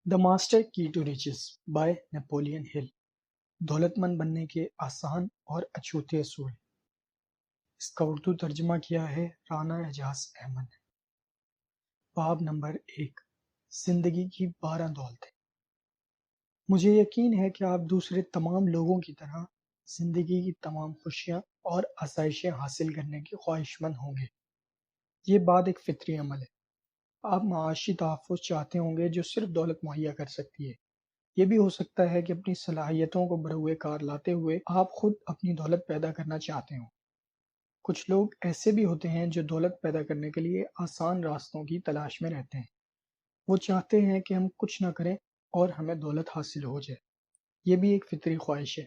The master کی to reaches by Napoleon ہل۔ دولت مند بننے کے آسان اور اچھوتے اصول۔ اس کا اردو ترجمہ کیا ہے رانا اعجاز احمد نے۔ باب نمبر 1، زندگی کی 12 دولتیں۔ مجھے یقین ہے کہ آپ دوسرے تمام لوگوں کی طرح زندگی کی تمام خوشیاں اور آسائشیں حاصل کرنے کے خواہش مند ہوں گے۔ یہ بات ایک فطری عمل ہے۔ آپ معاشی تحفظ چاہتے ہوں گے جو صرف دولت مہیا کر سکتی ہے۔ یہ بھی ہو سکتا ہے کہ اپنی صلاحیتوں کو بروئے کار لاتے ہوئے آپ خود اپنی دولت پیدا کرنا چاہتے ہوں۔ کچھ لوگ ایسے بھی ہوتے ہیں جو دولت پیدا کرنے کے لیے آسان راستوں کی تلاش میں رہتے ہیں۔ وہ چاہتے ہیں کہ ہم کچھ نہ کریں اور ہمیں دولت حاصل ہو جائے۔ یہ بھی ایک فطری خواہش ہے،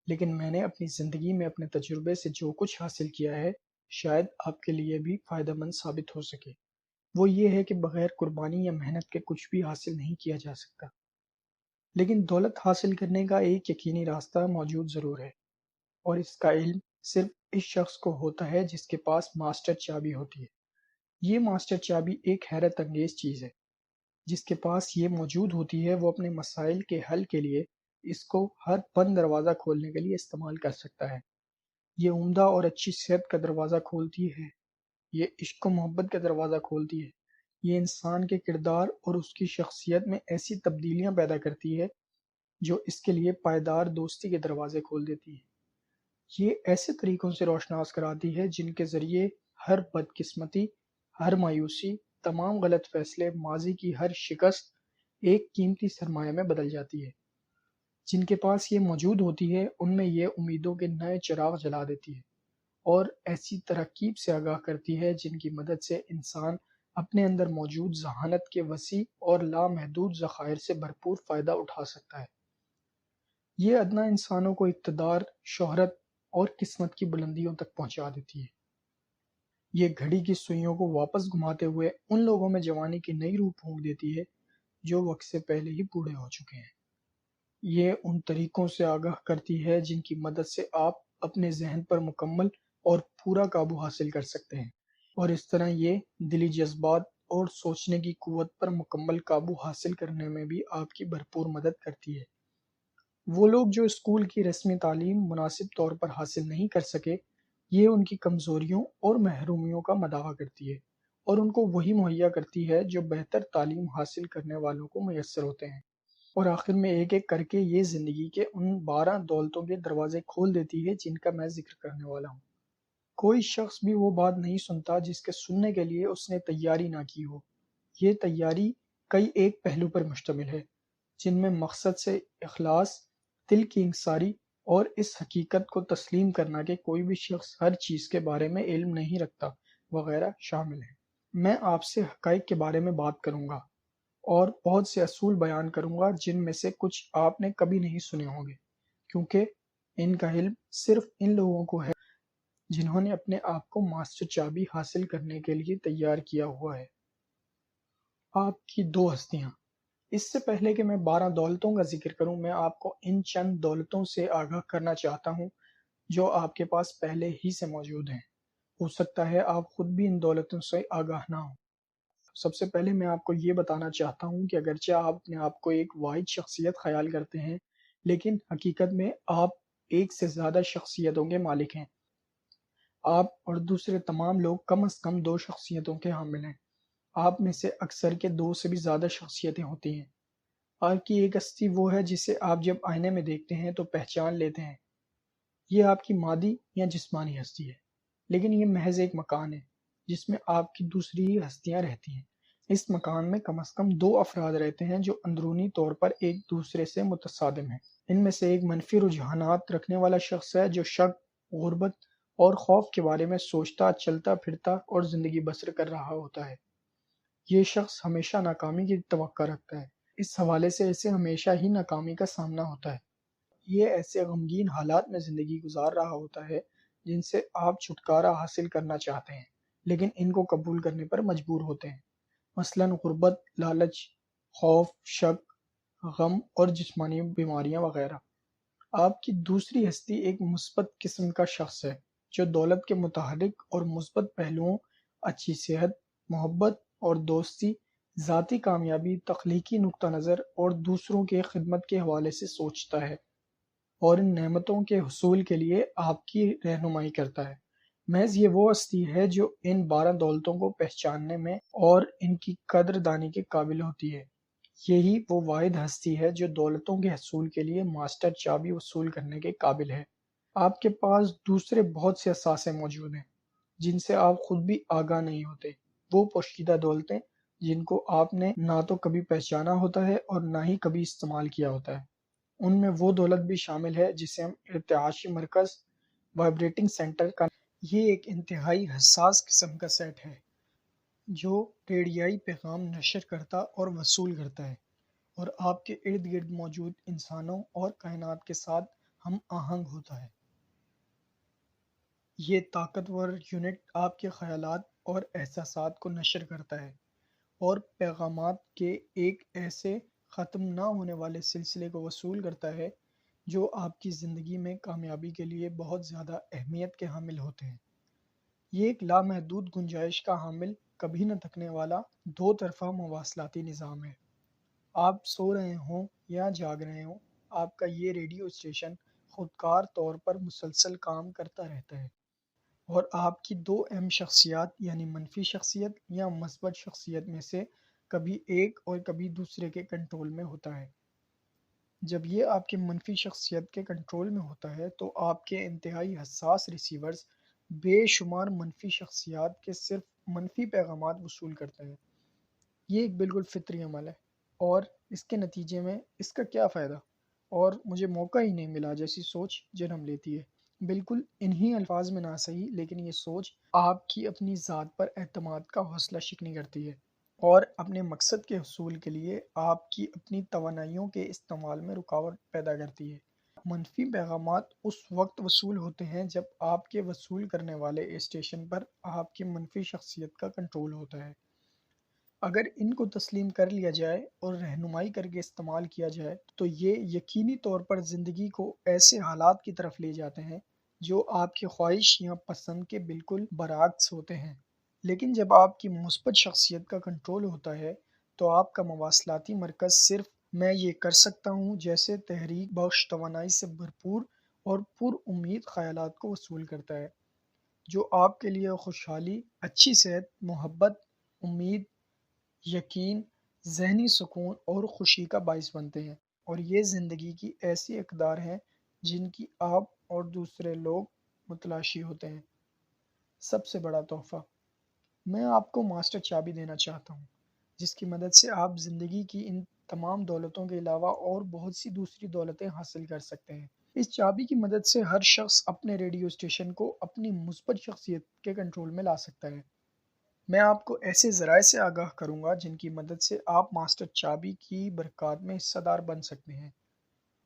لیکن میں نے اپنی زندگی میں اپنے تجربے سے جو کچھ حاصل کیا ہے شاید آپ کے لیے بھی فائدہ مند ثابت ہو سکے۔ وہ یہ ہے کہ بغیر قربانی یا محنت کے کچھ بھی حاصل نہیں کیا جا سکتا، لیکن دولت حاصل کرنے کا ایک یقینی راستہ موجود ضرور ہے، اور اس کا علم صرف اس شخص کو ہوتا ہے جس کے پاس ماسٹر چابی ہوتی ہے۔ یہ ماسٹر چابی ایک حیرت انگیز چیز ہے۔ جس کے پاس یہ موجود ہوتی ہے وہ اپنے مسائل کے حل کے لیے اس کو ہر بند دروازہ کھولنے کے لیے استعمال کر سکتا ہے۔ یہ عمدہ اور اچھی صحت کا دروازہ کھولتی ہے، یہ عشق و محبت کا دروازہ کھولتی ہے، یہ انسان کے کردار اور اس کی شخصیت میں ایسی تبدیلیاں پیدا کرتی ہے جو اس کے لیے پائیدار دوستی کے دروازے کھول دیتی ہے۔ یہ ایسے طریقوں سے روشناس کراتی ہے جن کے ذریعے ہر بدقسمتی، ہر مایوسی، تمام غلط فیصلے، ماضی کی ہر شکست ایک قیمتی سرمایہ میں بدل جاتی ہے۔ جن کے پاس یہ موجود ہوتی ہے ان میں یہ امیدوں کے نئے چراغ جلا دیتی ہے اور ایسی ترکیب سے آگاہ کرتی ہے جن کی مدد سے انسان اپنے اندر موجود ذہانت کے وسیع اور لامحدود ذخائر سے بھرپور فائدہ اٹھا سکتا ہے۔ یہ ادنا انسانوں کو اقتدار، شہرت اور قسمت کی بلندیوں تک پہنچا دیتی ہے۔ یہ گھڑی کی سوئیوں کو واپس گھماتے ہوئے ان لوگوں میں جوانی کی نئی روح پھونک دیتی ہے جو وقت سے پہلے ہی بوڑھے ہو چکے ہیں۔ یہ ان طریقوں سے آگاہ کرتی ہے جن کی مدد سے آپ اپنے ذہن پر مکمل اور پورا قابو حاصل کر سکتے ہیں، اور اس طرح یہ دلی جذبات اور سوچنے کی قوت پر مکمل قابو حاصل کرنے میں بھی آپ کی بھرپور مدد کرتی ہے۔ وہ لوگ جو اسکول کی رسمی تعلیم مناسب طور پر حاصل نہیں کر سکے، یہ ان کی کمزوریوں اور محرومیوں کا مداحہ کرتی ہے اور ان کو وہی مہیا کرتی ہے جو بہتر تعلیم حاصل کرنے والوں کو میسر ہوتے ہیں، اور آخر میں ایک ایک کر کے یہ زندگی کے ان 12 دولتوں کے دروازے کھول دیتی ہے جن کا میں ذکر کرنے والا ہوں۔ کوئی شخص بھی وہ بات نہیں سنتا جس کے سننے کے لیے اس نے تیاری نہ کی ہو۔ یہ تیاری کئی ایک پہلو پر مشتمل ہے، جن میں مقصد سے اخلاص، دل کی انکساری اور اس حقیقت کو تسلیم کرنا کہ کوئی بھی شخص ہر چیز کے بارے میں علم نہیں رکھتا وغیرہ شامل ہے۔ میں آپ سے حقائق کے بارے میں بات کروں گا اور بہت سے اصول بیان کروں گا جن میں سے کچھ آپ نے کبھی نہیں سنے ہوں گے، کیونکہ ان کا علم صرف ان لوگوں کو ہے جنہوں نے اپنے آپ کو ماسٹر چابی حاصل کرنے کے لیے تیار کیا ہوا ہے۔ آپ کی 2 ہستیاں۔ اس سے پہلے کہ میں 12 دولتوں کا ذکر کروں، میں آپ کو ان چند دولتوں سے آگاہ کرنا چاہتا ہوں جو آپ کے پاس پہلے ہی سے موجود ہیں۔ ہو سکتا ہے آپ خود بھی ان دولتوں سے آگاہ نہ ہوں۔ سب سے پہلے میں آپ کو یہ بتانا چاہتا ہوں کہ اگرچہ آپ اپنے آپ کو ایک واحد شخصیت خیال کرتے ہیں، لیکن حقیقت میں آپ ایک سے زیادہ شخصیتوں کے مالک ہیں۔ آپ اور دوسرے تمام لوگ کم از کم 2 شخصیتوں کے حامل ہیں۔ آپ میں سے اکثر کے 2 سے بھی زیادہ شخصیتیں ہوتی ہیں۔ آپ کی ایک ہستی وہ ہے جسے آپ جب آئینے میں دیکھتے ہیں تو پہچان لیتے ہیں۔ یہ آپ کی مادی یا جسمانی ہستی ہے، لیکن یہ محض ایک مکان ہے جس میں آپ کی دوسری ہی ہستیاں رہتی ہیں۔ اس مکان میں کم از کم 2 افراد رہتے ہیں جو اندرونی طور پر ایک دوسرے سے متصادم ہیں۔ ان میں سے ایک منفی رجحانات رکھنے والا شخص ہے جو شک، غربت اور خوف کے بارے میں سوچتا، چلتا پھرتا اور زندگی بسر کر رہا ہوتا ہے۔ یہ شخص ہمیشہ ناکامی کی توقع رکھتا ہے، اس حوالے سے اسے ہمیشہ ہی ناکامی کا سامنا ہوتا ہے۔ یہ ایسے غمگین حالات میں زندگی گزار رہا ہوتا ہے جن سے آپ چھٹکارا حاصل کرنا چاہتے ہیں، لیکن ان کو قبول کرنے پر مجبور ہوتے ہیں، مثلاً غربت، لالچ، خوف، شک، غم اور جسمانی بیماریاں وغیرہ۔ آپ کی دوسری ہستی ایک مثبت قسم کا شخص ہے جو دولت کے متحرک اور مثبت پہلوؤں، اچھی صحت، محبت اور دوستی، ذاتی کامیابی تخلیقی نقطہ نظر اور دوسروں کے خدمت کے حوالے سے سوچتا ہے اور ان نعمتوں کے حصول کے لیے آپ کی رہنمائی کرتا ہے۔ محض یہ وہ ہستی ہے جو ان 12 دولتوں کو پہچاننے میں اور ان کی قدر دانی کے قابل ہوتی ہے۔ یہی وہ واحد ہستی ہے جو دولتوں کے حصول کے لیے ماسٹر چابی وصول کرنے کے قابل ہے۔ آپ کے پاس دوسرے بہت سے اثاثے موجود ہیں جن سے آپ خود بھی آگاہ نہیں ہوتے، وہ پوشیدہ دولتیں جن کو آپ نے نہ تو کبھی پہچانا ہوتا ہے اور نہ ہی کبھی استعمال کیا ہوتا ہے۔ ان میں وہ دولت بھی شامل ہے جسے ہم ارتعاشی مرکز وائبریٹنگ سینٹر کا، یہ ایک انتہائی حساس قسم کا سیٹ ہے جو ریڈیائی پیغام نشر کرتا اور وصول کرتا ہے اور آپ کے ارد گرد موجود انسانوں اور کائنات کے ساتھ ہم آہنگ ہوتا ہے۔ یہ طاقتور یونٹ آپ کے خیالات اور احساسات کو نشر کرتا ہے اور پیغامات کے ایک ایسے ختم نہ ہونے والے سلسلے کو وصول کرتا ہے جو آپ کی زندگی میں کامیابی کے لیے بہت زیادہ اہمیت کے حامل ہوتے ہیں۔ یہ ایک لامحدود گنجائش کا حامل، کبھی نہ تھکنے والا دو طرفہ مواصلاتی نظام ہے۔ آپ سو رہے ہوں یا جاگ رہے ہوں، آپ کا یہ ریڈیو اسٹیشن خودکار طور پر مسلسل کام کرتا رہتا ہے اور آپ کی دو اہم شخصیات یعنی منفی شخصیت یا مثبت شخصیت میں سے کبھی ایک اور کبھی دوسرے کے کنٹرول میں ہوتا ہے۔ جب یہ آپ کی منفی شخصیت کے کنٹرول میں ہوتا ہے تو آپ کے انتہائی حساس ریسیورز بے شمار منفی شخصیات کے صرف منفی پیغامات وصول کرتے ہیں۔ یہ ایک بالکل فطری عمل ہے اور اس کے نتیجے میں اس کا کیا فائدہ اور مجھے موقع ہی نہیں ملا جیسی سوچ جنم لیتی ہے۔ بالکل انہی الفاظ میں نہ صحیح، لیکن یہ سوچ آپ کی اپنی ذات پر اعتماد کا حوصلہ شکنی کرتی ہے اور اپنے مقصد کے حصول کے لیے آپ کی اپنی توانائیوں کے استعمال میں رکاوٹ پیدا کرتی ہے۔ منفی پیغامات اس وقت وصول ہوتے ہیں جب آپ کے وصول کرنے والے اسٹیشن پر آپ کی منفی شخصیت کا کنٹرول ہوتا ہے۔ اگر ان کو تسلیم کر لیا جائے اور رہنمائی کر کے استعمال کیا جائے تو یہ یقینی طور پر زندگی کو ایسے حالات کی طرف لے جاتے ہیں جو آپ کی خواہش یا پسند کے بالکل برعکس ہوتے ہیں۔ لیکن جب آپ کی مثبت شخصیت کا کنٹرول ہوتا ہے تو آپ کا مواصلاتی مرکز صرف میں یہ کر سکتا ہوں جیسے تحریک بخش توانائی سے بھرپور اور پر امید خیالات کو وصول کرتا ہے جو آپ کے لیے خوشحالی، اچھی صحت، محبت، امید، یقین، ذہنی سکون اور خوشی کا باعث بنتے ہیں، اور یہ زندگی کی ایسی اقدار ہیں جن کی آپ اور دوسرے لوگ متلاشی ہوتے ہیں۔ سب سے بڑا تحفہ میں آپ کو ماسٹر چابی دینا چاہتا ہوں جس کی مدد سے آپ زندگی کی ان تمام دولتوں کے علاوہ اور بہت سی دوسری دولتیں حاصل کر سکتے ہیں۔ اس چابی کی مدد سے ہر شخص اپنے ریڈیو اسٹیشن کو اپنی مثبت شخصیت کے کنٹرول میں لا سکتا ہے۔ میں آپ کو ایسے ذرائع سے آگاہ کروں گا جن کی مدد سے آپ ماسٹر چابی کی برکات میں حصہ دار بن سکتے ہیں،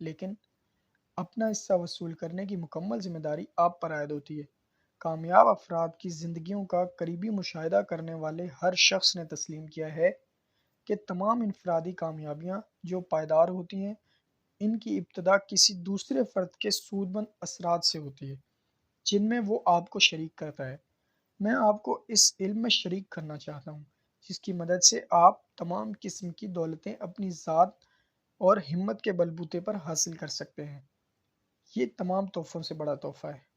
لیکن اپنا حصہ وصول کرنے کی مکمل ذمہ داری آپ پر عائد ہوتی ہے۔ کامیاب افراد کی زندگیوں کا قریبی مشاہدہ کرنے والے ہر شخص نے تسلیم کیا ہے کہ تمام انفرادی کامیابیاں جو پائیدار ہوتی ہیں، ان کی ابتدا کسی دوسرے فرد کے سودمند اثرات سے ہوتی ہے جن میں وہ آپ کو شریک کرتا ہے۔ میں آپ کو اس علم میں شریک کرنا چاہتا ہوں جس کی مدد سے آپ تمام قسم کی دولتیں اپنی ذات اور ہمت کے بلبوتے پر حاصل کر سکتے ہیں۔ یہ تمام تحفوں سے بڑا تحفہ ہے۔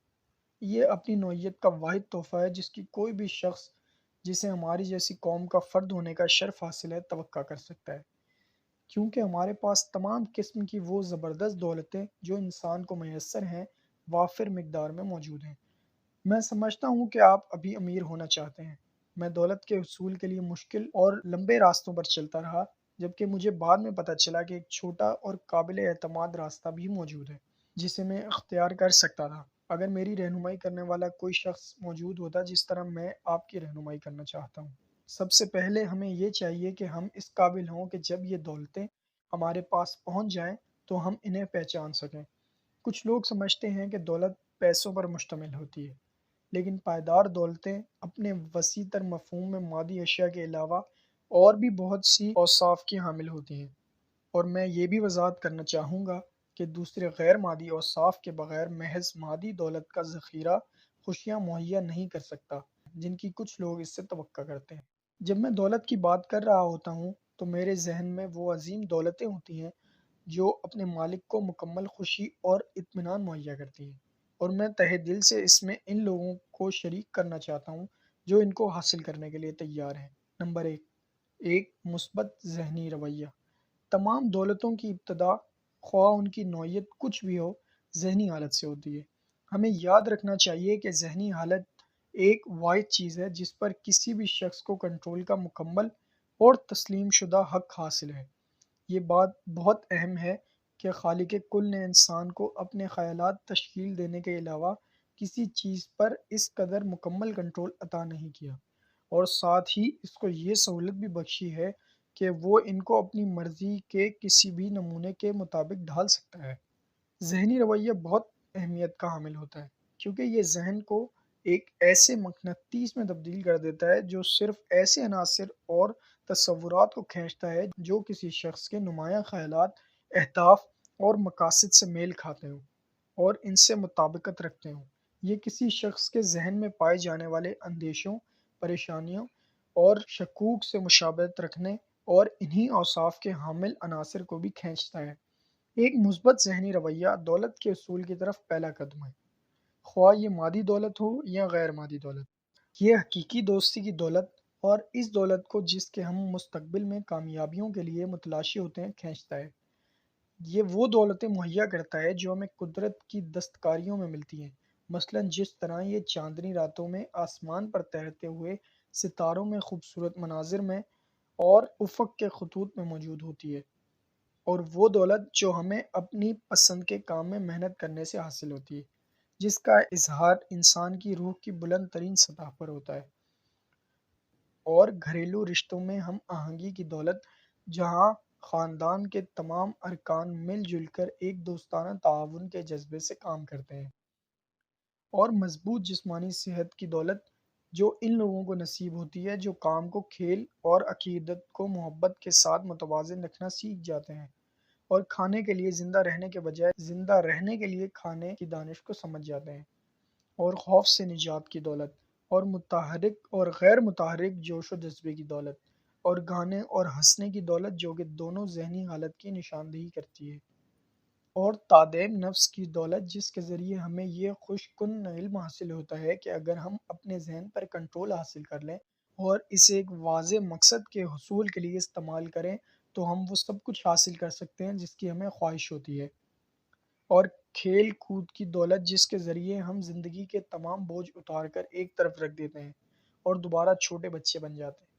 یہ اپنی نوعیت کا واحد تحفہ ہے جس کی کوئی بھی شخص جسے ہماری جیسی قوم کا فرد ہونے کا شرف حاصل ہے توقع کر سکتا ہے، کیونکہ ہمارے پاس تمام قسم کی وہ زبردست دولتیں جو انسان کو میسر ہیں وافر مقدار میں موجود ہیں۔ میں سمجھتا ہوں کہ آپ ابھی امیر ہونا چاہتے ہیں۔ میں دولت کے حصول کے لیے مشکل اور لمبے راستوں پر چلتا رہا، جبکہ مجھے بعد میں پتہ چلا کہ ایک چھوٹا اور قابل اعتماد راستہ بھی موجود ہے جسے میں اختیار کر سکتا تھا اگر میری رہنمائی کرنے والا کوئی شخص موجود ہوتا جس طرح میں آپ کی رہنمائی کرنا چاہتا ہوں۔ سب سے پہلے ہمیں یہ چاہیے کہ ہم اس قابل ہوں کہ جب یہ دولتیں ہمارے پاس پہنچ جائیں تو ہم انہیں پہچان سکیں۔ کچھ لوگ سمجھتے ہیں کہ دولت پیسوں پر مشتمل ہوتی ہے، لیکن پائیدار دولتیں اپنے وسیع تر مفہوم میں مادی اشیاء کے علاوہ اور بھی بہت سی اوصاف کی حامل ہوتی ہیں، اور میں یہ بھی وضاحت کرنا چاہوں گا کہ دوسرے غیر مادی اوصاف کے بغیر محض مادی دولت کا ذخیرہ خوشیاں مہیا نہیں کر سکتا جن کی کچھ لوگ اس سے توقع کرتے ہیں۔ جب میں دولت کی بات کر رہا ہوتا ہوں تو میرے ذہن میں وہ عظیم دولتیں ہوتی ہیں جو اپنے مالک کو مکمل خوشی اور اطمینان مہیا کرتی ہیں، اور میں تہہ دل سے اس میں ان لوگوں کو شریک کرنا چاہتا ہوں جو ان کو حاصل کرنے کے لیے تیار ہیں۔ نمبر ایک مثبت ذہنی رویہ۔ تمام دولتوں کی ابتدا، خواہ ان کی نوعیت کچھ بھی ہو، ذہنی حالت سے ہوتی ہے۔ ہمیں یاد رکھنا چاہیے کہ ذہنی حالت ایک واحد چیز ہے جس پر کسی بھی شخص کو کنٹرول کا مکمل اور تسلیم شدہ حق حاصل ہے۔ یہ بات بہت اہم ہے کہ خالق کل نے انسان کو اپنے خیالات تشکیل دینے کے علاوہ کسی چیز پر اس قدر مکمل کنٹرول عطا نہیں کیا، اور ساتھ ہی اس کو یہ سہولت بھی بخشی ہے کہ وہ ان کو اپنی مرضی کے کسی بھی نمونے کے مطابق ڈھال سکتا ہے۔ ذہنی رویہ بہت اہمیت کا حامل ہوتا ہے کیونکہ یہ ذہن کو ایک ایسے مقناطیس میں تبدیل کر دیتا ہے جو صرف ایسے عناصر اور تصورات کو کھینچتا ہے جو کسی شخص کے نمایاں خیالات، اہداف اور مقاصد سے میل کھاتے ہوں اور ان سے مطابقت رکھتے ہوں۔ یہ کسی شخص کے ذہن میں پائے جانے والے اندیشوں، پریشانیوں اور شکوک سے مشابہت رکھنے اور انہی اوصاف کے حامل عناصر کو بھی کھینچتا ہے۔ ایک مثبت ذہنی رویہ دولت کے حصول کی طرف پہلا قدم ہے، خواہ یہ مادی دولت ہو یا غیر مادی دولت۔ یہ حقیقی دوستی کی دولت اور اس دولت کو جس کے ہم مستقبل میں کامیابیوں کے لیے متلاشی ہوتے ہیں کھینچتا ہے۔ یہ وہ دولتیں مہیا کرتا ہے جو ہمیں قدرت کی دستکاریوں میں ملتی ہیں، مثلاً جس طرح یہ چاندنی راتوں میں آسمان پر تیرتے ہوئے ستاروں میں خوبصورت مناظر میں اور افق کے خطوط میں موجود ہوتی ہے، اور وہ دولت جو ہمیں اپنی پسند کے کام میں محنت کرنے سے حاصل ہوتی ہے، جس کا اظہار انسان کی روح کی بلند ترین سطح پر ہوتا ہے۔ اور گھریلو رشتوں میں ہم آہنگی کی دولت، جہاں خاندان کے تمام ارکان مل جل کر ایک دوستانہ تعاون کے جذبے سے کام کرتے ہیں۔ اور مضبوط جسمانی صحت کی دولت، جو ان لوگوں کو نصیب ہوتی ہے جو کام کو کھیل اور عقیدت کو محبت کے ساتھ متوازن رکھنا سیکھ جاتے ہیں، اور کھانے کے لیے زندہ رہنے کے بجائے زندہ رہنے کے لیے کھانے کی دانش کو سمجھ جاتے ہیں۔ اور خوف سے نجات کی دولت، اور متحرک اور غیر متحرک جوش و جذبے کی دولت، اور گانے اور ہنسنے کی دولت جو کہ دونوں ذہنی حالت کی نشاندہی کرتی ہے۔ اور تعدیم نفس کی دولت جس کے ذریعے ہمیں یہ خوش کن علم حاصل ہوتا ہے کہ اگر ہم اپنے ذہن پر کنٹرول حاصل کر لیں اور اسے ایک واضح مقصد کے حصول کے لیے استعمال کریں تو ہم وہ سب کچھ حاصل کر سکتے ہیں جس کی ہمیں خواہش ہوتی ہے۔ اور کھیل کود کی دولت جس کے ذریعے ہم زندگی کے تمام بوجھ اتار کر ایک طرف رکھ دیتے ہیں اور دوبارہ چھوٹے بچے بن جاتے ہیں۔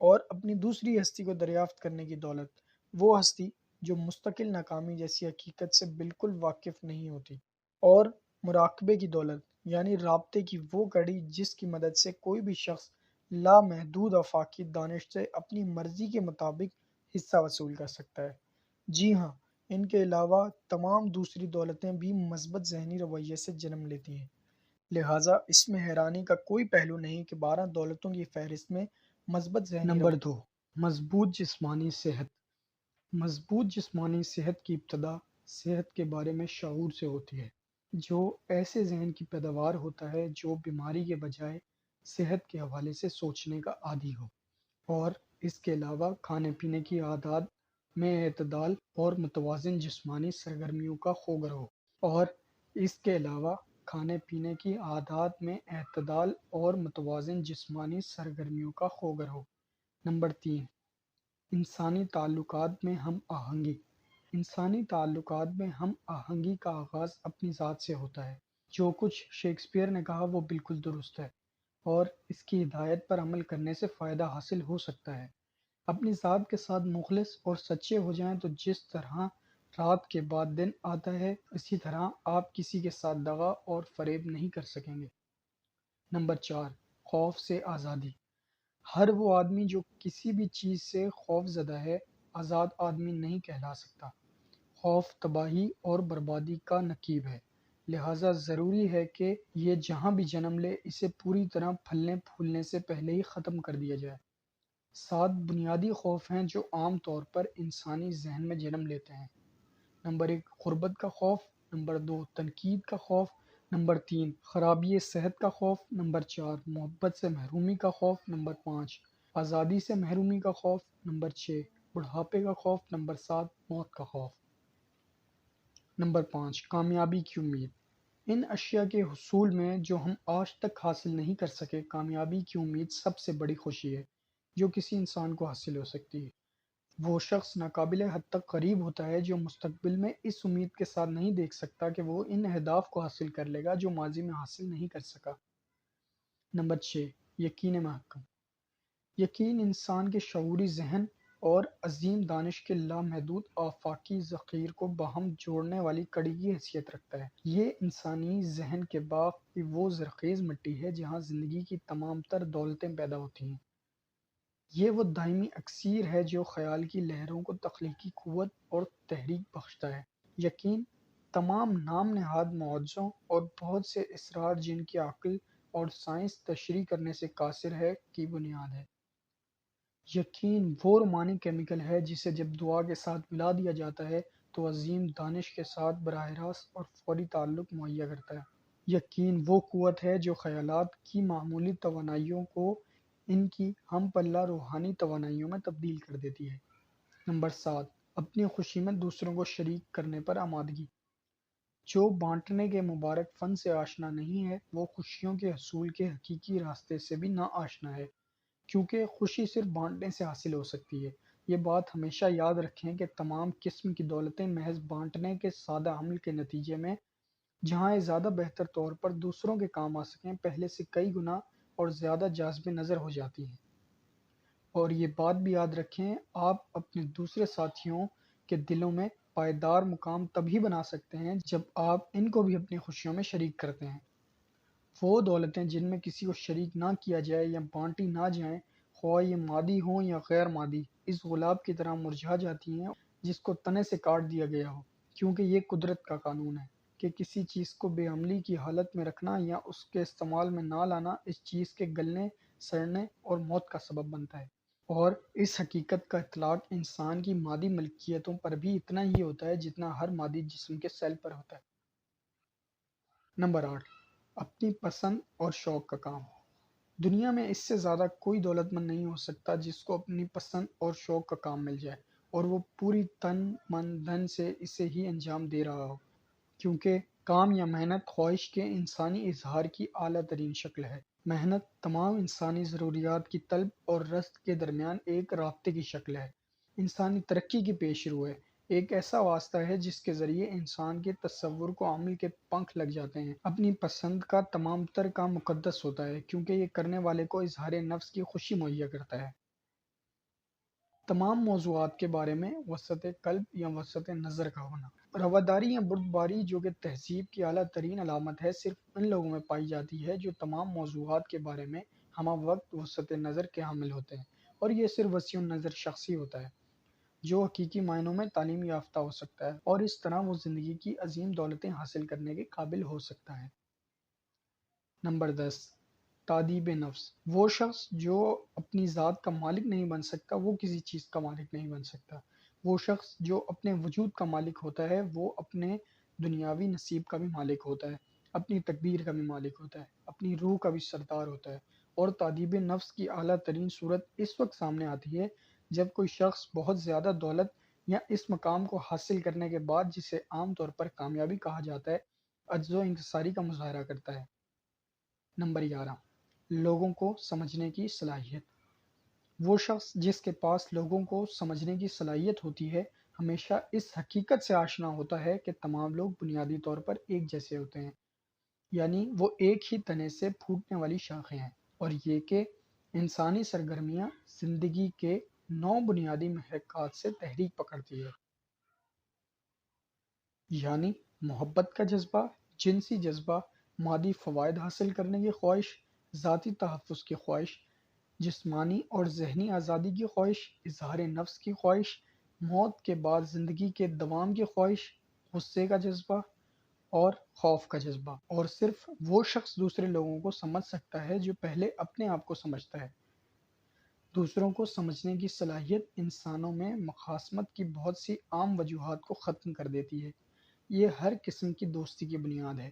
اور اپنی دوسری ہستی کو دریافت کرنے کی دولت، وہ ہستی جو مستقل ناکامی جیسی حقیقت سے بالکل واقف نہیں ہوتی۔ اور مراقبے کی دولت، یعنی رابطے کی وہ کڑی جس کی مدد سے کوئی بھی شخص لامحدود آفاقی دانش سے اپنی مرضی کے مطابق حصہ وصول کر سکتا ہے۔ جی ہاں، ان کے علاوہ تمام دوسری دولتیں بھی مثبت ذہنی رویے سے جنم لیتی ہیں، لہٰذا اس میں حیرانی کا کوئی پہلو نہیں کہ 12 دولتوں کی فہرست میں مثبت ذہنی نمبر رویہ۔ 2، مضبوط جسمانی صحت۔ مضبوط جسمانی صحت کی ابتدا صحت کے بارے میں شعور سے ہوتی ہے، جو ایسے ذہن کی پیداوار ہوتا ہے جو بیماری کے بجائے صحت کے حوالے سے سوچنے کا عادی ہو، اور اس کے علاوہ کھانے پینے کی عادات میں اعتدال اور متوازن جسمانی سرگرمیوں کا خوگر ہو، اور اس کے علاوہ کھانے پینے کی عادات میں اعتدال اور متوازن جسمانی سرگرمیوں کا خوگر ہو۔ نمبر 3، انسانی تعلقات میں ہم آہنگی۔ انسانی تعلقات میں ہم آہنگی کا آغاز اپنی ذات سے ہوتا ہے۔ جو کچھ شیکسپیئر نے کہا وہ بالکل درست ہے، اور اس کی ہدایت پر عمل کرنے سے فائدہ حاصل ہو سکتا ہے۔ اپنی ذات کے ساتھ مخلص اور سچے ہو جائیں تو جس طرح رات کے بعد دن آتا ہے اسی طرح آپ کسی کے ساتھ دغا اور فریب نہیں کر سکیں گے۔ نمبر 4، خوف سے آزادی۔ ہر وہ آدمی جو کسی بھی چیز سے خوف زدہ ہے آزاد آدمی نہیں کہلا سکتا۔ خوف تباہی اور بربادی کا نقیب ہے، لہٰذا ضروری ہے کہ یہ جہاں بھی جنم لے اسے پوری طرح پھلنے پھولنے سے پہلے ہی ختم کر دیا جائے۔ 7 بنیادی خوف ہیں جو عام طور پر انسانی ذہن میں جنم لیتے ہیں۔ نمبر 1، غربت کا خوف۔ نمبر 2، تنقید کا خوف۔ نمبر 3 خرابی صحت کا خوف، نمبر 4 محبت سے محرومی کا خوف، نمبر 5 آزادی سے محرومی کا خوف، نمبر 6 بڑھاپے کا خوف، نمبر 7 موت کا خوف۔ نمبر 5 کامیابی کی امید۔ ان اشیاء کے حصول میں جو ہم آج تک حاصل نہیں کر سکے، کامیابی کی امید سب سے بڑی خوشی ہے جو کسی انسان کو حاصل ہو سکتی ہے۔ وہ شخص ناقابل حد تک قریب ہوتا ہے جو مستقبل میں اس امید کے ساتھ نہیں دیکھ سکتا کہ وہ ان اہداف کو حاصل کر لے گا جو ماضی میں حاصل نہیں کر سکا۔ نمبر 6 یقین محکم۔ یقین انسان کے شعوری ذہن اور عظیم دانش کے لامحدود آفاقی ذخیر کو باہم جوڑنے والی کڑی کی حیثیت رکھتا ہے۔ یہ انسانی ذہن کے باغ کی وہ زرخیز مٹی ہے جہاں زندگی کی تمام تر دولتیں پیدا ہوتی ہیں۔ یہ وہ دائمی اکسیر ہے جو خیال کی لہروں کو تخلیقی قوت اور تحریک بخشتا ہے۔ یقین تمام نام نہاد معجزوں اور بہت سے اسرار جن کی عقل اور سائنس تشریح کرنے سے قاصر ہے کی بنیاد ہے۔ یقین وہ رومانی کیمیکل ہے جسے جب دعا کے ساتھ ملا دیا جاتا ہے تو عظیم دانش کے ساتھ براہ راست اور فوری تعلق مہیا کرتا ہے۔ یقین وہ قوت ہے جو خیالات کی معمولی توانائیوں کو ان کی ہم پلہ روحانی توانائیوں میں تبدیل کر دیتی ہے۔ نمبر 7 اپنی خوشی میں دوسروں کو شریک کرنے پر آمادگی۔ جو بانٹنے کے مبارک فن سے آشنا نہیں ہے وہ خوشیوں کے حصول کے حقیقی راستے سے بھی نا آشنا ہے، کیونکہ خوشی صرف بانٹنے سے حاصل ہو سکتی ہے۔ یہ بات ہمیشہ یاد رکھیں کہ تمام قسم کی دولتیں محض بانٹنے کے سادہ عمل کے نتیجے میں، جہاں یہ زیادہ بہتر طور پر دوسروں کے کام آ سکیں، پہلے سے کئی گنا اور زیادہ جاذب نظر ہو جاتی ہیں۔ اور یہ بات بھی یاد رکھیں، آپ اپنے دوسرے ساتھیوں کے دلوں میں پائیدار مقام تبھی بنا سکتے ہیں جب آپ ان کو بھی اپنی خوشیوں میں شریک کرتے ہیں۔ وہ دولتیں جن میں کسی کو شریک نہ کیا جائے یا بانٹی نہ جائیں، خواہ یہ مادی ہوں یا غیر مادی، اس گلاب کی طرح مرجھا جاتی ہیں جس کو تنے سے کاٹ دیا گیا ہو، کیونکہ یہ قدرت کا قانون ہے کہ کسی چیز کو بے عملی کی حالت میں رکھنا یا اس کے استعمال میں نہ لانا اس چیز کے گلنے، سڑنے اور موت کا سبب بنتا ہے۔ اور اس حقیقت کا اطلاق انسان کی مادی ملکیتوں پر بھی اتنا ہی ہوتا ہے جتنا ہر مادی جسم کے سیل پر ہوتا ہے۔ نمبر 8 اپنی پسند اور شوق کا کام۔ دنیا میں اس سے زیادہ کوئی دولت مند نہیں ہو سکتا جس کو اپنی پسند اور شوق کا کام مل جائے اور وہ پوری تن من دھن سے اسے ہی انجام دے رہا ہو، کیونکہ کام یا محنت خواہش کے انسانی اظہار کی اعلیٰ ترین شکل ہے۔ محنت تمام انسانی ضروریات کی طلب اور رزق کے درمیان ایک رابطے کی شکل ہے، انسانی ترقی کی پیش رو ہے، ایک ایسا واسطہ ہے جس کے ذریعے انسان کے تصور کو عمل کے پنکھ لگ جاتے ہیں۔ اپنی پسند کا تمام تر کام مقدس ہوتا ہے کیونکہ یہ کرنے والے کو اظہار نفس کی خوشی مہیا کرتا ہے۔ تمام موضوعات کے بارے میں وسعت قلب یا وسعت نظر کا ہونا۔ رواداری یا بردباری جو کہ تہذیب کی اعلیٰ ترین علامت ہے، صرف ان لوگوں میں پائی جاتی ہے جو تمام موضوعات کے بارے میں ہمہ وقت وسعت نظر کے حامل ہوتے ہیں، اور یہ صرف وسیع النظر شخص ہی ہوتا ہے جو حقیقی معنوں میں تعلیم یافتہ ہو سکتا ہے اور اس طرح وہ زندگی کی عظیم دولتیں حاصل کرنے کے قابل ہو سکتا ہے۔ نمبر 10 تادیب نفس۔ وہ شخص جو اپنی ذات کا مالک نہیں بن سکتا وہ کسی چیز کا مالک نہیں بن سکتا۔ وہ شخص جو اپنے وجود کا مالک ہوتا ہے وہ اپنے دنیاوی نصیب کا بھی مالک ہوتا ہے، اپنی تقدیر کا بھی مالک ہوتا ہے، اپنی روح کا بھی سردار ہوتا ہے۔ اور تادیب نفس کی اعلیٰ ترین صورت اس وقت سامنے آتی ہے جب کوئی شخص بہت زیادہ دولت یا اس مقام کو حاصل کرنے کے بعد، جسے عام طور پر کامیابی کہا جاتا ہے، عجز و انکساری کا مظاہرہ کرتا ہے۔ نمبر 11 لوگوں کو سمجھنے کی صلاحیت۔ وہ شخص جس کے پاس لوگوں کو سمجھنے کی صلاحیت ہوتی ہے ہمیشہ اس حقیقت سے آشنا ہوتا ہے کہ تمام لوگ بنیادی طور پر ایک جیسے ہوتے ہیں، یعنی وہ ایک ہی تنے سے پھوٹنے والی شاخیں ہیں، اور یہ کہ انسانی سرگرمیاں زندگی کے 9 بنیادی محرکات سے تحریک پکڑتی ہے، یعنی محبت کا جذبہ، جنسی جذبہ، مادی فوائد حاصل کرنے کی خواہش، ذاتی تحفظ کی خواہش، جسمانی اور ذہنی آزادی کی خواہش، اظہار نفس کی خواہش، موت کے بعد زندگی کے دوام کی خواہش، غصے کا جذبہ اور خوف کا جذبہ۔ اور صرف وہ شخص دوسرے لوگوں کو سمجھ سکتا ہے جو پہلے اپنے آپ کو سمجھتا ہے۔ دوسروں کو سمجھنے کی صلاحیت انسانوں میں مخاصمت کی بہت سی عام وجوہات کو ختم کر دیتی ہے۔ یہ ہر قسم کی دوستی کی بنیاد ہے۔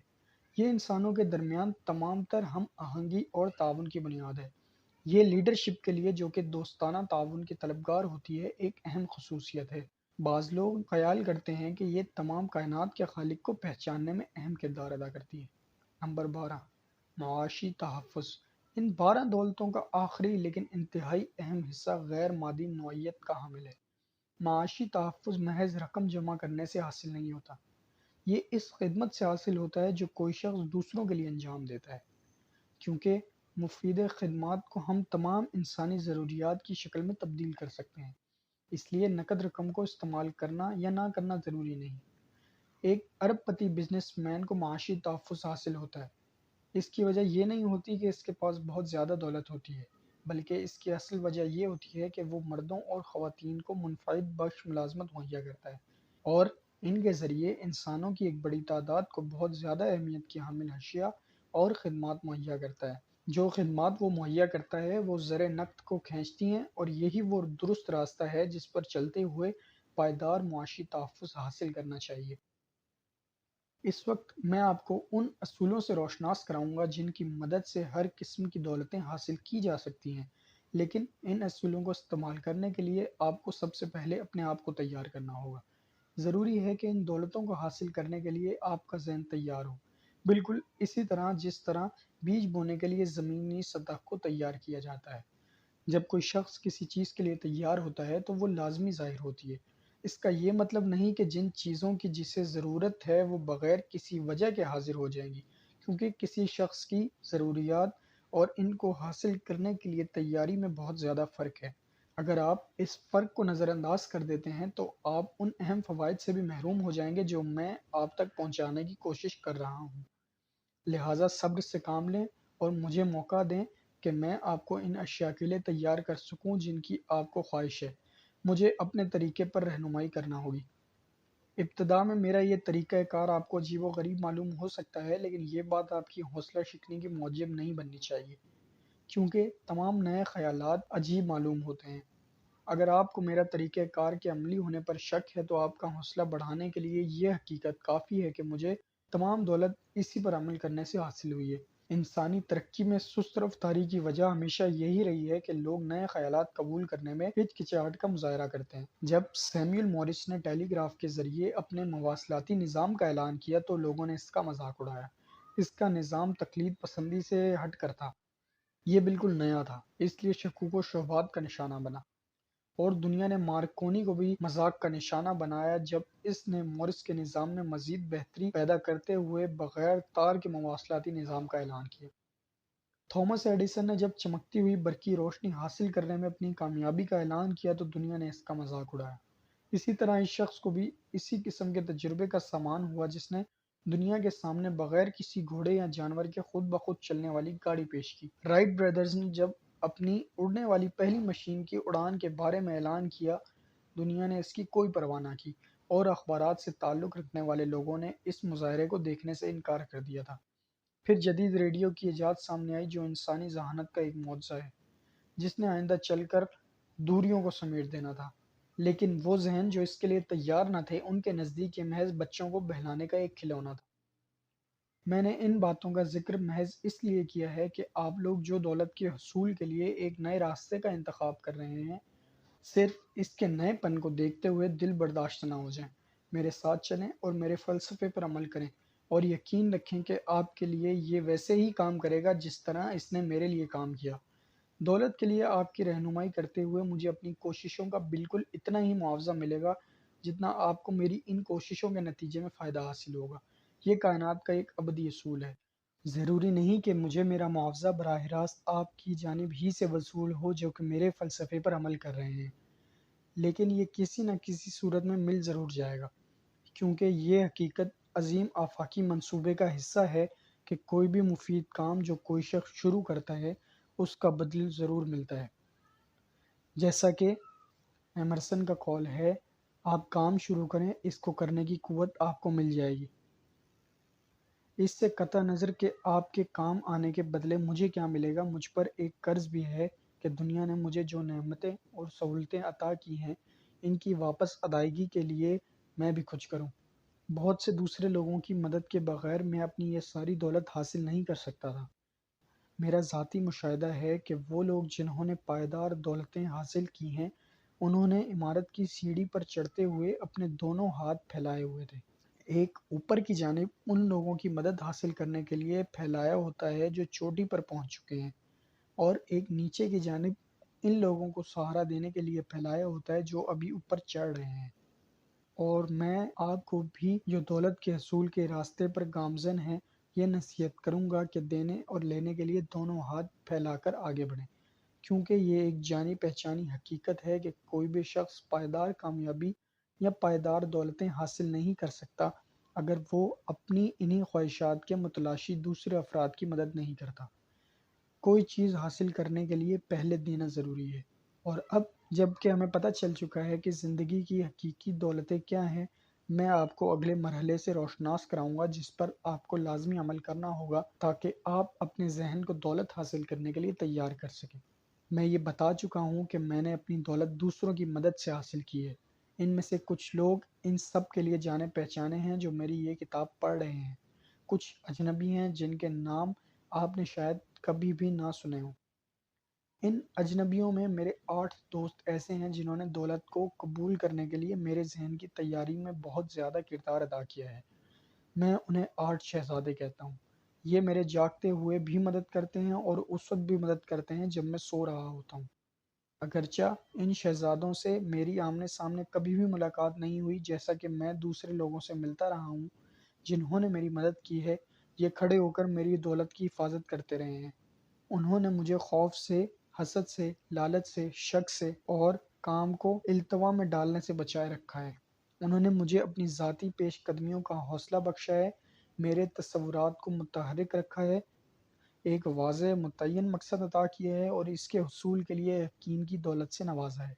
یہ انسانوں کے درمیان تمام تر ہم آہنگی اور تعاون کی بنیاد ہے۔ یہ لیڈرشپ کے لیے، جو کہ دوستانہ تعاون کی طلبگار ہوتی ہے، ایک اہم خصوصیت ہے۔ بعض لوگ خیال کرتے ہیں کہ یہ تمام کائنات کے خالق کو پہچاننے میں اہم کردار ادا کرتی ہے۔ نمبر 12، معاشی تحفظ۔ ان 12 دولتوں کا آخری لیکن انتہائی اہم حصہ غیر مادی نوعیت کا حامل ہے۔ معاشی تحفظ محض رقم جمع کرنے سے حاصل نہیں ہوتا، یہ اس خدمت سے حاصل ہوتا ہے جو کوئی شخص دوسروں کے لیے انجام دیتا ہے، کیونکہ مفید خدمات کو ہم تمام انسانی ضروریات کی شکل میں تبدیل کر سکتے ہیں، اس لیے نقد رقم کو استعمال کرنا یا نہ کرنا ضروری نہیں۔ ایک ارب پتی بزنس مین کو معاشی تحفظ حاصل ہوتا ہے، اس کی وجہ یہ نہیں ہوتی کہ اس کے پاس بہت زیادہ دولت ہوتی ہے، بلکہ اس کی اصل وجہ یہ ہوتی ہے کہ وہ مردوں اور خواتین کو منفعت بخش ملازمت مہیا کرتا ہے، اور ان کے ذریعے انسانوں کی ایک بڑی تعداد کو بہت زیادہ اہمیت کی حامل اشیاء اور خدمات مہیا کرتا ہے۔ جو خدمات وہ مہیا کرتا ہے وہ زر نقد کو کھینچتی ہیں، اور یہی وہ درست راستہ ہے جس پر چلتے ہوئے پائیدار معاشی تحفظ حاصل کرنا چاہیے۔ اس وقت میں آپ کو ان اصولوں سے روشناس کراؤں گا جن کی مدد سے ہر قسم کی دولتیں حاصل کی جا سکتی ہیں، لیکن ان اصولوں کو استعمال کرنے کے لیے آپ کو سب سے پہلے اپنے آپ کو تیار کرنا ہوگا۔ ضروری ہے کہ ان دولتوں کو حاصل کرنے کے لیے آپ کا ذہن تیار ہو، بالکل اسی طرح جس طرح بیج بونے کے لیے زمینی سطح کو تیار کیا جاتا ہے۔ جب کوئی شخص کسی چیز کے لیے تیار ہوتا ہے تو وہ لازمی ظاہر ہوتی ہے۔ اس کا یہ مطلب نہیں کہ جن چیزوں کی جسے ضرورت ہے وہ بغیر کسی وجہ کے حاضر ہو جائیں گی، کیونکہ کسی شخص کی ضروریات اور ان کو حاصل کرنے کے لیے تیاری میں بہت زیادہ فرق ہے۔ اگر آپ اس فرق کو نظر انداز کر دیتے ہیں تو آپ ان اہم فوائد سے بھی محروم ہو جائیں گے جو میں آپ تک پہنچانے کی کوشش کر رہا ہوں۔ لہٰذا صبر سے کام لیں اور مجھے موقع دیں کہ میں آپ کو ان اشیاء کے لیے تیار کر سکوں جن کی آپ کو خواہش ہے۔ مجھے اپنے طریقے پر رہنمائی کرنا ہوگی۔ ابتدا میں میرا یہ طریقہ کار آپ کو عجیب و غریب معلوم ہو سکتا ہے، لیکن یہ بات آپ کی حوصلہ شکنی کی موجب نہیں بننی چاہیے، کیونکہ تمام نئے خیالات عجیب معلوم ہوتے ہیں۔ اگر آپ کو میرا طریقہ کار کے عملی ہونے پر شک ہے تو آپ کا حوصلہ بڑھانے کے لیے یہ حقیقت کافی ہے کہ مجھے تمام دولت اسی پر عمل کرنے سے حاصل ہوئی ہے۔ انسانی ترقی میں سست رفتاری کی وجہ ہمیشہ یہی رہی ہے کہ لوگ نئے خیالات قبول کرنے میں ہچکچاہٹ کا مظاہرہ کرتے ہیں۔ جب سیموئل مورس نے ٹیلی گراف کے ذریعے اپنے مواصلاتی نظام کا اعلان کیا تو لوگوں نے اس کا مذاق اڑایا۔ اس کا نظام تقلید پسندی سے ہٹ کر تھا، یہ بالکل نیا تھا، اس لیے شکوک و شبہات کا نشانہ بنا، اور دنیا نے مارکونی کو بھی مذاق کا نشانہ بنایا جب اس نے مورس کے نظام میں مزید بہتری پیدا کرتے ہوئے بغیر تار کے مواصلاتی نظام کا اعلان کیا۔ تھامس ایڈیسن نے جب چمکتی ہوئی برقی روشنی حاصل کرنے میں اپنی کامیابی کا اعلان کیا تو دنیا نے اس کا مذاق اڑایا۔ اسی طرح اس شخص کو بھی اسی قسم کے تجربے کا سامان ہوا جس نے دنیا کے سامنے بغیر کسی گھوڑے یا جانور کے خود بخود چلنے والی گاڑی پیش کی۔ رائٹ برادرز نے جب اپنی اڑنے والی پہلی مشین کی اڑان کے بارے میں اعلان کیا، دنیا نے اس کی کوئی پرواہ نہ کی، اور اخبارات سے تعلق رکھنے والے لوگوں نے اس مظاہرے کو دیکھنے سے انکار کر دیا تھا۔ پھر جدید ریڈیو کی ایجاد سامنے آئی جو انسانی ذہانت کا ایک معجزہ ہے، جس نے آئندہ چل کر دوریوں کو سمیٹ دینا تھا، لیکن وہ ذہن جو اس کے لیے تیار نہ تھے ان کے نزدیک یہ محض بچوں کو بہلانے کا ایک کھلونا تھا۔ میں نے ان باتوں کا ذکر محض اس لیے کیا ہے کہ آپ لوگ جو دولت کے حصول کے لیے ایک نئے راستے کا انتخاب کر رہے ہیں، صرف اس کے نئے پن کو دیکھتے ہوئے دل برداشت نہ ہو جائیں۔ میرے ساتھ چلیں اور میرے فلسفے پر عمل کریں، اور یقین رکھیں کہ آپ کے لیے یہ ویسے ہی کام کرے گا جس طرح اس نے میرے لیے کام کیا۔ دولت کے لیے آپ کی رہنمائی کرتے ہوئے مجھے اپنی کوششوں کا بالکل اتنا ہی معاوضہ ملے گا جتنا آپ کو میری ان کوششوں کے نتیجے میں فائدہ حاصل ہوگا۔ یہ کائنات کا ایک ابدی اصول ہے۔ ضروری نہیں کہ مجھے میرا معاوضہ براہ راست آپ کی جانب ہی سے وصول ہو جو کہ میرے فلسفے پر عمل کر رہے ہیں، لیکن یہ کسی نہ کسی صورت میں مل ضرور جائے گا، کیونکہ یہ حقیقت عظیم آفاقی منصوبے کا حصہ ہے کہ کوئی بھی مفید کام جو کوئی شخص شروع کرتا ہے اس کا بدل ضرور ملتا ہے۔ جیسا کہ ایمرسن کا قول ہے، آپ کام شروع کریں، اس کو کرنے کی قوت آپ کو مل جائے گی۔ اس سے قطع نظر کہ آپ کے کام آنے کے بدلے مجھے کیا ملے گا، مجھ پر ایک قرض بھی ہے کہ دنیا نے مجھے جو نعمتیں اور سہولتیں عطا کی ہیں ان کی واپس ادائیگی کے لیے میں بھی کچھ کروں۔ بہت سے دوسرے لوگوں کی مدد کے بغیر میں اپنی یہ ساری دولت حاصل نہیں کر سکتا تھا۔ میرا ذاتی مشاہدہ ہے کہ وہ لوگ جنہوں نے پائیدار دولتیں حاصل کی ہیں، انہوں نے عمارت کی سیڑھی پر چڑھتے ہوئے اپنے دونوں ہاتھ پھیلائے ہوئے تھے۔ ایک اوپر کی جانب ان لوگوں کی مدد حاصل کرنے کے لیے پھیلایا ہوتا ہے جو چوٹی پر پہنچ چکے ہیں، اور ایک نیچے کی جانب ان لوگوں کو سہارا دینے کے لیے پھیلایا ہوتا ہے جو ابھی اوپر چڑھ رہے ہیں۔ اور میں آپ کو بھی جو دولت کے حصول کے راستے پر گامزن ہیں یہ نصیحت کروں گا کہ دینے اور لینے کے لیے دونوں ہاتھ پھیلا کر آگے بڑھیں، کیونکہ یہ ایک جانی پہچانی حقیقت ہے کہ کوئی بھی شخص پائیدار کامیابی یا پائیدار دولتیں حاصل نہیں کر سکتا اگر وہ اپنی انہی خواہشات کے متلاشی دوسرے افراد کی مدد نہیں کرتا۔ کوئی چیز حاصل کرنے کے لیے پہلے دینا ضروری ہے، اور اب جب کہ ہمیں پتہ چل چکا ہے کہ زندگی کی حقیقی دولتیں کیا ہیں، میں آپ کو اگلے مرحلے سے روشناس کراؤں گا جس پر آپ کو لازمی عمل کرنا ہوگا تاکہ آپ اپنے ذہن کو دولت حاصل کرنے کے لیے تیار کر سکیں۔ میں یہ بتا چکا ہوں کہ میں نے اپنی دولت دوسروں کی مدد سے حاصل کی ہے۔ ان میں سے کچھ لوگ ان سب کے لیے جانے پہچانے ہیں جو میری یہ کتاب پڑھ رہے ہیں، کچھ اجنبی ہیں جن کے نام آپ نے شاید کبھی بھی نہ سنے ہوں۔ ان اجنبیوں میں میرے 8 دوست ایسے ہیں جنہوں نے دولت کو قبول کرنے کے لیے میرے ذہن کی تیاری میں بہت زیادہ کردار ادا کیا ہے۔ میں انہیں 8 شہزادے کہتا ہوں۔ یہ میرے جاگتے ہوئے بھی مدد کرتے ہیں اور اس وقت بھی مدد کرتے ہیں جب میں سو رہا ہوتا ہوں۔ اگرچہ ان شہزادوں سے میری آمنے سامنے کبھی بھی ملاقات نہیں ہوئی، جیسا کہ میں دوسرے لوگوں سے ملتا رہا ہوں جنہوں نے میری مدد کی ہے، یہ کھڑے ہو کر میری دولت کی حفاظت کرتے رہے ہیں۔ انہوں نے مجھے خوف سے، حسد سے، لالچ سے، شک سے اور کام کو التوا میں ڈالنے سے بچائے رکھا ہے۔ انہوں نے مجھے اپنی ذاتی پیش قدمیوں کا حوصلہ بخشا ہے، میرے تصورات کو متحرک رکھا ہے، ایک واضح متعین مقصد عطا کیا ہے اور اس کے حصول کے لیے یقین کی دولت سے نوازا ہے۔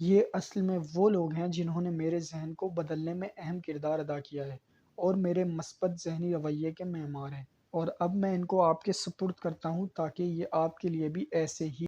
یہ اصل میں وہ لوگ ہیں جنہوں نے میرے ذہن کو بدلنے میں اہم کردار ادا کیا ہے اور میرے مثبت ذہنی رویے کے معمار ہیں، اور اب میں ان کو آپ کے سپرد کرتا ہوں تاکہ یہ آپ کے لیے بھی ایسے ہی